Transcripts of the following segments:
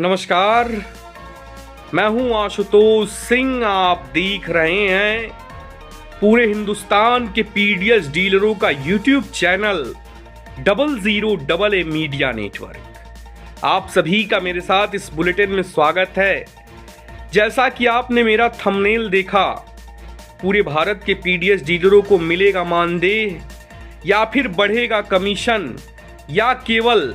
नमस्कार, मैं हूं आशुतोष सिंह। आप देख रहे हैं पूरे हिंदुस्तान के पीडीएस डीलरों का YouTube channel 00AA media network. आप सभी का मेरे साथ इस बुलेटिन में स्वागत है। जैसा कि आपने मेरा थंबनेल देखा, पूरे भारत के पीडीएस डीलरों को मिलेगा मानदेय या फिर बढ़ेगा कमीशन, या केवल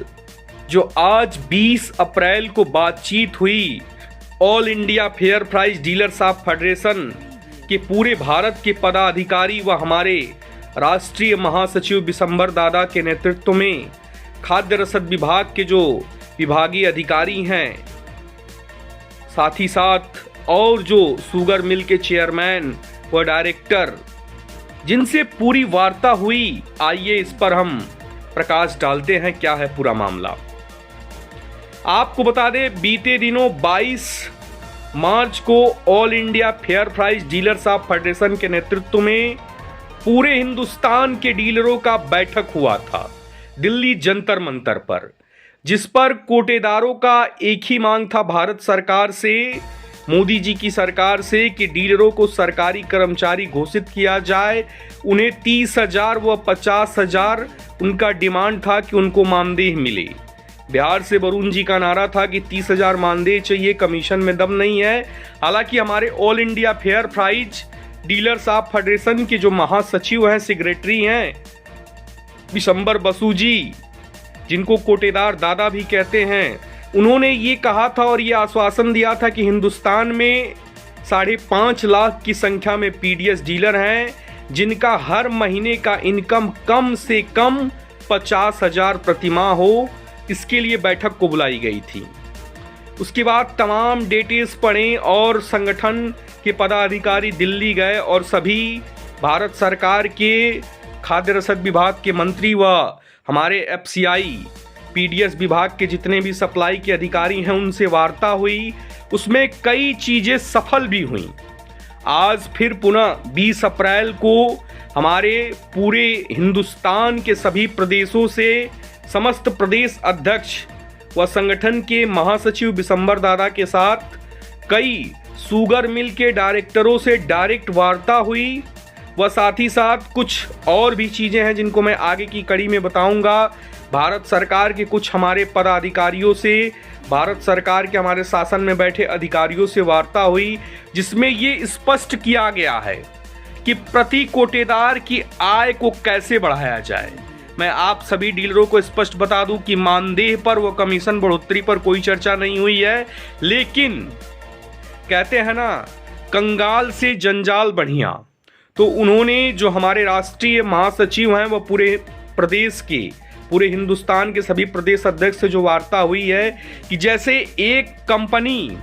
जो आज 20 अप्रैल को बातचीत हुई all India fair price dealers of federation के पूरे भारत के पदाधिकारी व हमारे राष्ट्रीय महासचिव बिशंबर दादा के नेतृत्व में खाद्य रसद विभाग के जो विभागीय अधिकारी हैं, साथ ही साथ और जो शुगर मिल के चेयरमैन व डायरेक्टर, जिनसे पूरी वार्ता हुई, आइए इस पर हम प्रकाश डालते हैं क्या है पूरा मामला। आपको बता दें, बीते दिनों 22 मार्च को all India fair price dealers of federation के नेतृत्व में पूरे हिंदुस्तान के डीलरों का बैठक हुआ था दिल्ली जंतर मंतर पर, जिस पर कोटेदारों का एक ही मांग था भारत सरकार से, मोदी जी की सरकार से, कि डीलरों को सरकारी कर्मचारी घोषित किया जाए। उन्हें 30,000 व 50,000 उनका डिमांड था कि उनको मानदेय मिले। बिहार से वरुण जी का नारा था कि 30,000 मानदेय चाहिए, कमीशन में दम नहीं है। हालांकि हमारे all India fair price dealers of federation के जो महासचिव हैं, सेक्रेटरी हैं, बिशंबर बसु जी, जिनको कोटेदार दादा भी कहते हैं, उन्होंने ये कहा था और ये आश्वासन दिया था कि हिंदुस्तान में 5.5 लाख की संख्या में पीडीएस डीलर हैं, जिनका हर महीने का इनकम कम से कम 50,000 प्रतिमाह हो। इसके लिए बैठक को बुलाई गई थी। उसके बाद तमाम डिटेल्स पढ़ें और संगठन के पदाधिकारी दिल्ली गए और सभी भारत सरकार के खाद्य रसद विभाग के मंत्री व हमारे एफसीआई पीडीएस विभाग के जितने भी सप्लाई के अधिकारी हैं, उनसे वार्ता हुई। उसमें कई चीजें सफल भी हुई। आज फिर पुनः 20 अप्रैल को हमारे पूरे हिंदुस्तान के सभी प्रदेशों से समस्त प्रदेश अध्यक्ष व संगठन के महासचिव बिशंबर दादा के साथ कई शुगर मिल के डायरेक्टरों से डायरेक्ट वार्ता हुई व साथ ही साथ कुछ और भी चीजें हैं जिनको मैं आगे की कड़ी में बताऊंगा। भारत सरकार के कुछ हमारे पदाधिकारियों से, भारत सरकार के हमारे शासन में बैठे अधिकारियों से वार्ता हुई, जिसमें ये स्पष्ट किया गया है कि प्रति कोटेदार की आय को कैसे बढ़ाया जाए। मैं आप सभी डीलरों को स्पष्ट बता दूं कि मानदेय पर व कमीशन बढ़ोतरी पर कोई चर्चा नहीं हुई है, लेकिन कहते हैं ना, कंगाल से जंजाल बढ़िया। तो उन्होंने, जो हमारे राष्ट्रीय महासचिव हैं, वह पूरे प्रदेश के, पूरे हिंदुस्तान के सभी प्रदेश अध्यक्ष से जो वार्ता हुई है कि जैसे एक कंपनी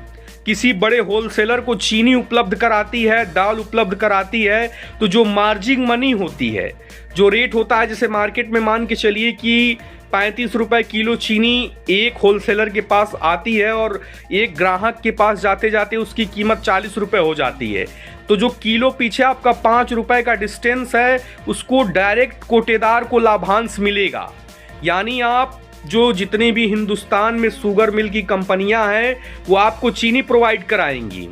किसी बड़े होलसेलर को चीनी उपलब्ध कराती है, दाल उपलब्ध कराती है, तो जो मार्जिन मनी होती है, जो रेट होता है, जैसे मार्केट में मान के चलिए कि 35 रुपए किलो चीनी एक होलसेलर के पास आती है और एक ग्राहक के पास जाते जाते उसकी कीमत 40 रुपए हो जाती है, तो जो किलो पीछे आपका 5 रुपए का डिस्टेंस है, उसको डायरेक्ट कोटेदार को लाभांश मिलेगा। यानी आप जो जितने भी हिंदुस्तान में शुगर मिल की कंपनियां हैं, वो आपको चीनी प्रोवाइड कराएंगी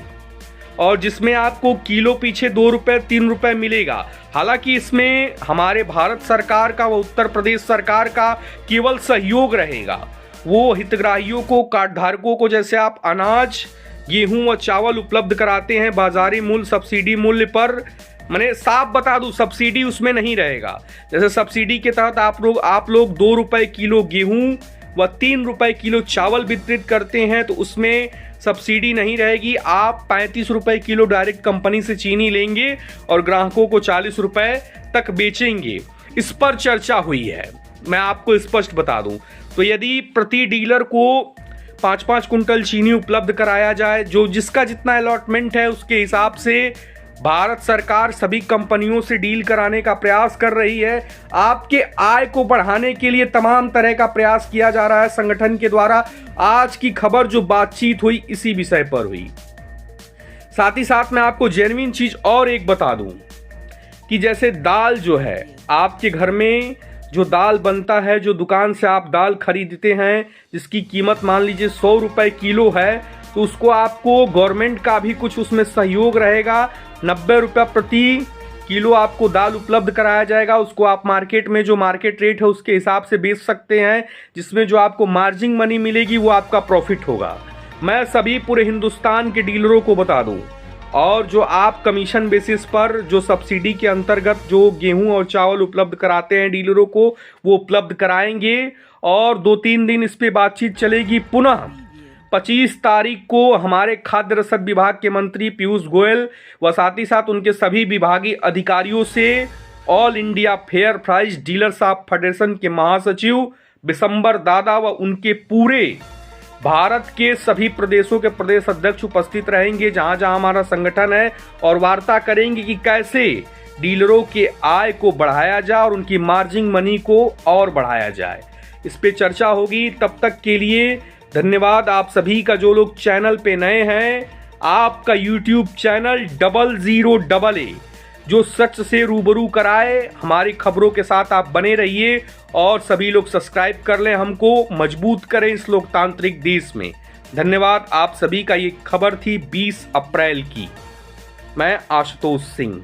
और जिसमें आपको किलो पीछे 2 रुपए 3 रुपए मिलेगा। हालांकि इसमें हमारे भारत सरकार का व उत्तर प्रदेश सरकार का केवल सहयोग रहेगा। वो हितग्राहियों को, कार्डधारकों को, जैसे आप अनाज, गेहूं व चावल उपलब्ध कराते हैं बाजारी मूल्य, सब्सिडी मूल्य पर, मैंने साफ बता दूं, सब्सिडी उसमें नहीं रहेगा। जैसे सब्सिडी के तहत आप लोग 2 रुपए किलो गेहूं व 3 रुपए किलो चावल वितरित करते हैं, तो उसमें सब्सिडी नहीं रहेगी। आप 35 रुपए किलो डायरेक्ट कंपनी से चीनी लेंगे और ग्राहकों को 40 रुपए तक बेचेंगे। इस पर चर्चा हुई है, मैं आपको स्पष्ट बता दूं। तो यदि प्रति डीलर को 5-5 कुंटल चीनी उपलब्ध कराया जाए, जो जिसका जितना अलॉटमेंट है, उसके हिसाब से भारत सरकार सभी कंपनियों से डील कराने का प्रयास कर रही है। आपके आय को बढ़ाने के लिए तमाम तरह का प्रयास किया जा रहा है संगठन के द्वारा। आज की खबर जो बातचीत हुई, इसी विषय पर हुई। साथ ही साथ मैं आपको जेन्युइन चीज और एक बता दूं कि जैसे दाल जो है, आपके घर में जो दाल बनता है, जो दुकान से आप दाल खरीदते हैं, जिसकी कीमत मान लीजिए 100 रुपए किलो है, तो उसको आपको गवर्नमेंट का भी कुछ उसमें सहयोग रहेगा। 90 रुपये प्रति किलो आपको दाल उपलब्ध कराया जाएगा। उसको आप मार्केट में जो मार्केट रेट है उसके हिसाब से बेच सकते हैं, जिसमें जो आपको मार्जिन मनी मिलेगी वो आपका प्रॉफिट होगा। मैं सभी पूरे हिंदुस्तान के डीलरों को बता दूं, और जो आप कमीशन बेसिस पर जो सब्सिडी के अंतर्गत जो गेहूं और चावल उपलब्ध कराते हैं डीलरों को, वो उपलब्ध कराएंगे। और 2-3 दिन इस पे बातचीत चलेगी। पुनः 25 तारीख को हमारे खाद्य रसद विभाग के मंत्री पीयूष गोयल व साथ ही साथ उनके सभी विभागीय अधिकारियों से all India fair price dealers of federation के महासचिव बिशंबर दादा व उनके पूरे भारत के सभी प्रदेशों के प्रदेश अध्यक्ष उपस्थित रहेंगे, जहां जहां हमारा संगठन है, और वार्ता करेंगे कि कैसे डीलरों के आय को बढ़ाया जाए और उनकी मार्जिन मनी को और बढ़ाया जाए। इस पे चर्चा होगी। तब तक के लिए धन्यवाद आप सभी का। जो लोग चैनल पे नए हैं, आपका यूट्यूब चैनल 00AA जो सच से रूबरू कराए, हमारी खबरों के साथ आप बने रहिए और सभी लोग सब्सक्राइब कर लें, हमको मजबूत करें इस लोकतांत्रिक देश में। धन्यवाद आप सभी का। ये खबर थी 20 अप्रैल की। मैं आशुतोष सिंह।